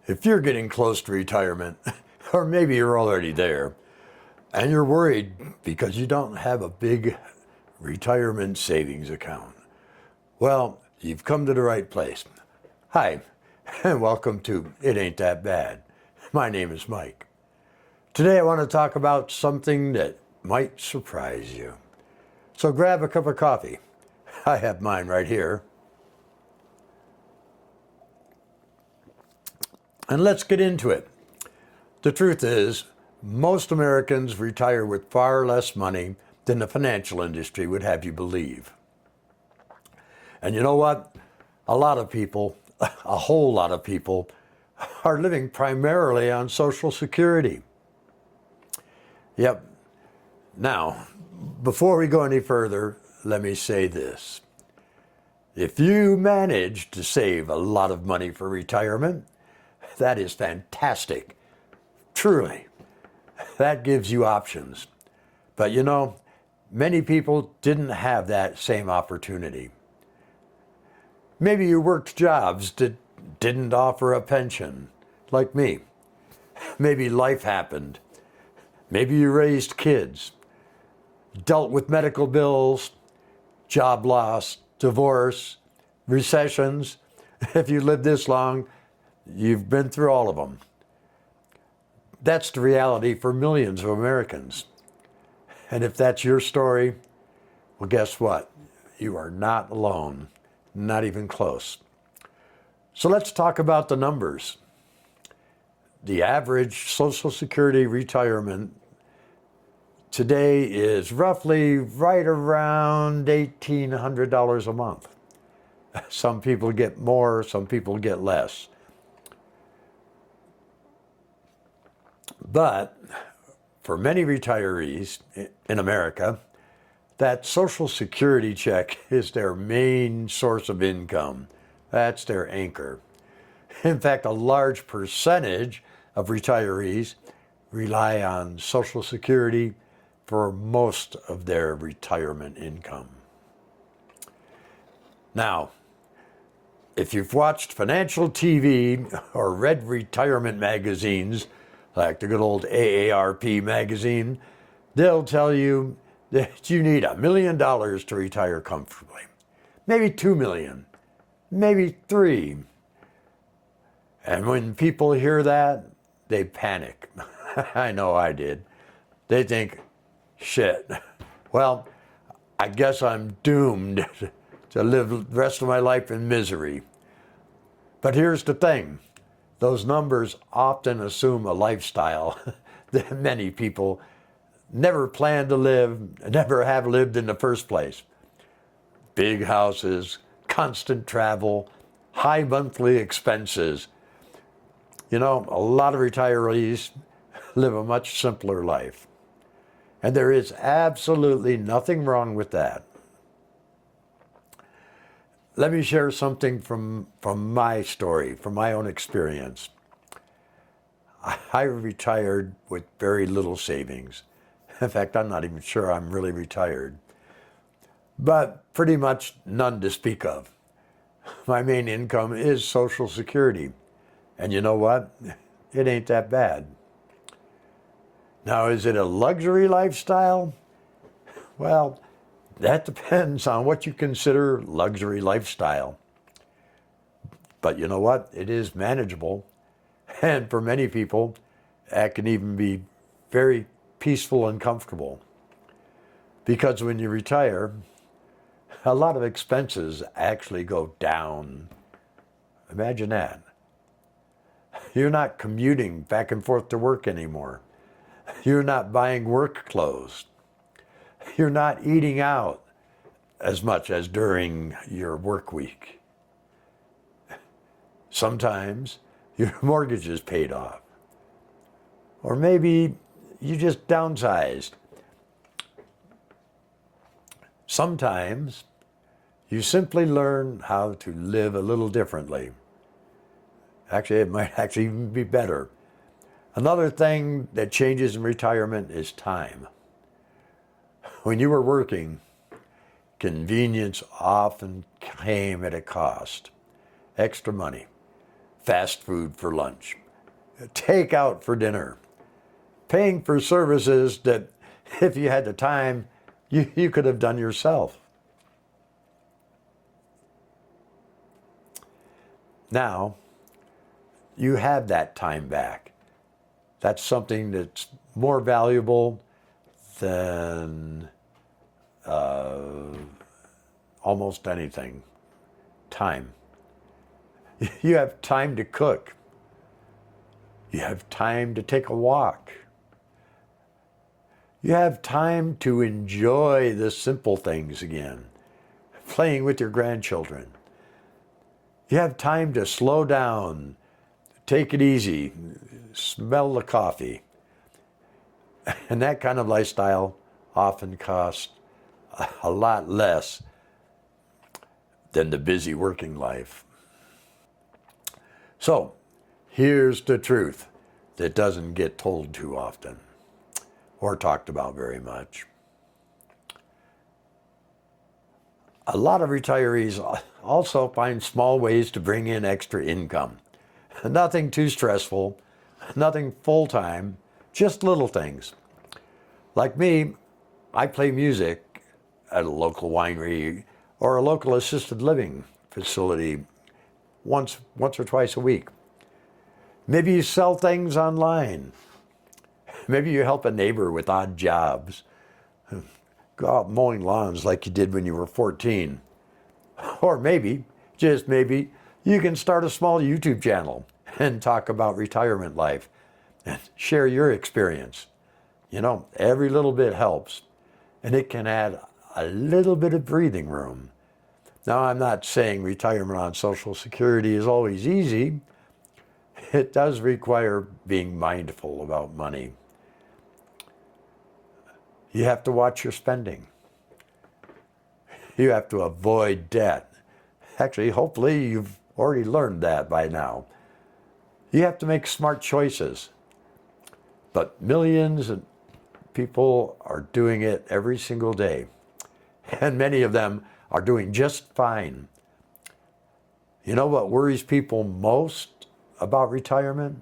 If you're getting close to retirement, or maybe you're already there, and you're worried because you don't have a big retirement savings account, well, you've come to the right place. Hi, and welcome to It Ain't That Bad. My name is Mike. Today I want to talk about something that might surprise you. So grab a cup of coffee. I have mine right here. And let's get into it. The truth is, most Americans retire with far less money than the financial industry would have you believe. And you know what? A lot of people, a whole lot of people, are living primarily on Social Security. Yep. Now, before we go any further, let me say this. If you manage to save a lot of money for retirement, that is fantastic. Truly. That gives you options. But you know, many people didn't have that same opportunity. Maybe you worked jobs that didn't offer a pension, like me. Maybe life happened. Maybe you raised kids, dealt with medical bills, job loss, divorce, recessions. If you lived this long, you've been through all of them. That's the reality for millions of Americans. And if that's your story, well, guess what? You are not alone, not even close. So let's talk about the numbers. The average Social Security retirement today is roughly right around $1,800 a month. Some people get more, some people get less. But for many retirees in America, that Social Security check is their main source of income. That's their anchor. In fact, a large percentage of retirees rely on Social Security for most of their retirement income. Now, if you've watched financial TV or read retirement magazines, like the good old AARP magazine, they'll tell you that you need $1 million to retire comfortably. Maybe 2 million, maybe 3. And when people hear that, they panic. I know I did. They think, shit, well, I guess I'm doomed to live the rest of my life in misery. But here's the thing. Those numbers often assume a lifestyle that many people never planned to live, never have lived in the first place. Big houses, constant travel, high monthly expenses. You know, a lot of retirees live a much simpler life. And there is absolutely nothing wrong with that. Let me share something from my story, from my own experience. I retired with very little savings. In fact, I'm not even sure I'm really retired. But pretty much none to speak of. My main income is Social Security. And you know what? It ain't that bad. Now, is it a luxury lifestyle? Well, that depends on what you consider luxury lifestyle. But you know what? It is manageable. And for many people, that can even be very peaceful and comfortable. Because when you retire, a lot of expenses actually go down. Imagine that. You're not commuting back and forth to work anymore. You're not buying work clothes. You're not eating out as much as during your work week. Sometimes your mortgage is paid off. Or maybe you just downsized. Sometimes you simply learn how to live a little differently. Actually, it might actually even be better. Another thing that changes in retirement is time. When you were working, convenience often came at a cost. Extra money. fast food for lunch, takeout for dinner, paying for services that, if you had the time, you could have done yourself. Now, you have that time back. That's something that's more valuable than almost anything. Time. You have time to cook. You have time to take a walk. You have time to enjoy the simple things again, playing with your grandchildren. You have time to slow down, take it easy, smell the coffee. And that kind of lifestyle often costs a lot less than the busy working life. So, here's the truth that doesn't get told too often or talked about very much. A lot of retirees also find small ways to bring in extra income. Nothing too stressful, nothing full-time, just little things. Like me, I play music at a local winery or a local assisted living facility once or twice a week. Maybe you sell things online. Maybe you help a neighbor with odd jobs. Go out mowing lawns like you did when you were 14. Or maybe, just maybe, you can start a small YouTube channel and talk about retirement life and share your experience. You know, every little bit helps, and it can add a little bit of breathing room. Now, I'm not saying retirement on Social Security is always easy. It does require being mindful about money. You have to watch your spending. You have to avoid debt. Actually, hopefully you've already learned that by now. You have to make smart choices. But millions of people are doing it every single day. And many of them are doing just fine. You know what worries people most about retirement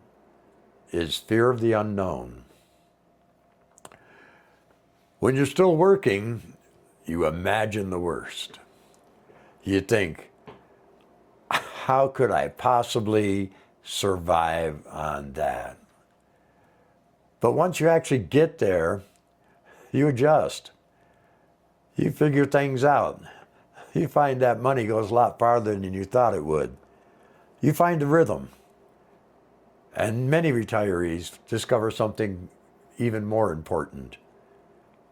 is fear of the unknown. When you're still working, you imagine the worst. You think, how could I possibly survive on that? But once you actually get there, you adjust. You figure things out. You find that money goes a lot farther than you thought it would. You find a rhythm. And many retirees discover something even more important.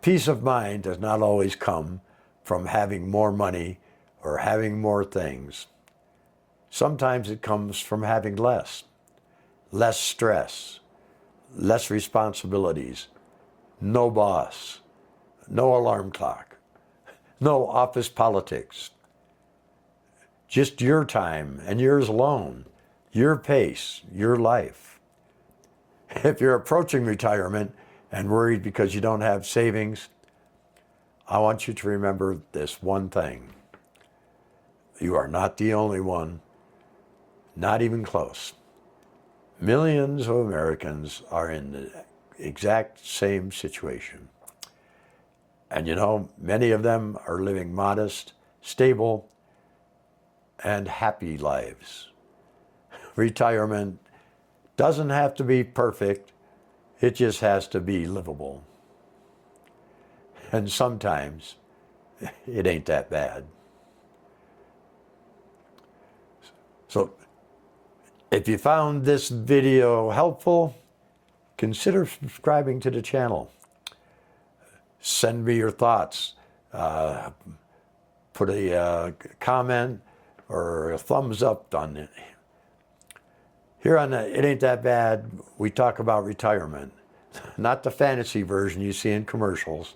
Peace of mind does not always come from having more money or having more things. Sometimes it comes from having less stress, less responsibilities, no boss, no alarm clock, no office politics. Just your time and yours alone, your pace, your life. If you're approaching retirement and worried because you don't have savings, I want you to remember this one thing. You are not the only one, not even close. Millions of Americans are in the exact same situation. And you know, many of them are living modest, stable, and happy lives. Retirement doesn't have to be perfect. It just has to be livable. And sometimes it ain't that bad. So if you found this video helpful, consider subscribing to the channel. Send me your thoughts. Put a comment or a thumbs up on it. Here on It Ain't That Bad, we talk about retirement. Not the fantasy version you see in commercials.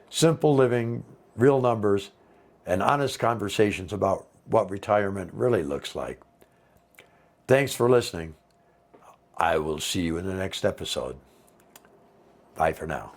Simple living, real numbers, and honest conversations about what retirement really looks like. Thanks for listening. I will see you in the next episode. Bye for now.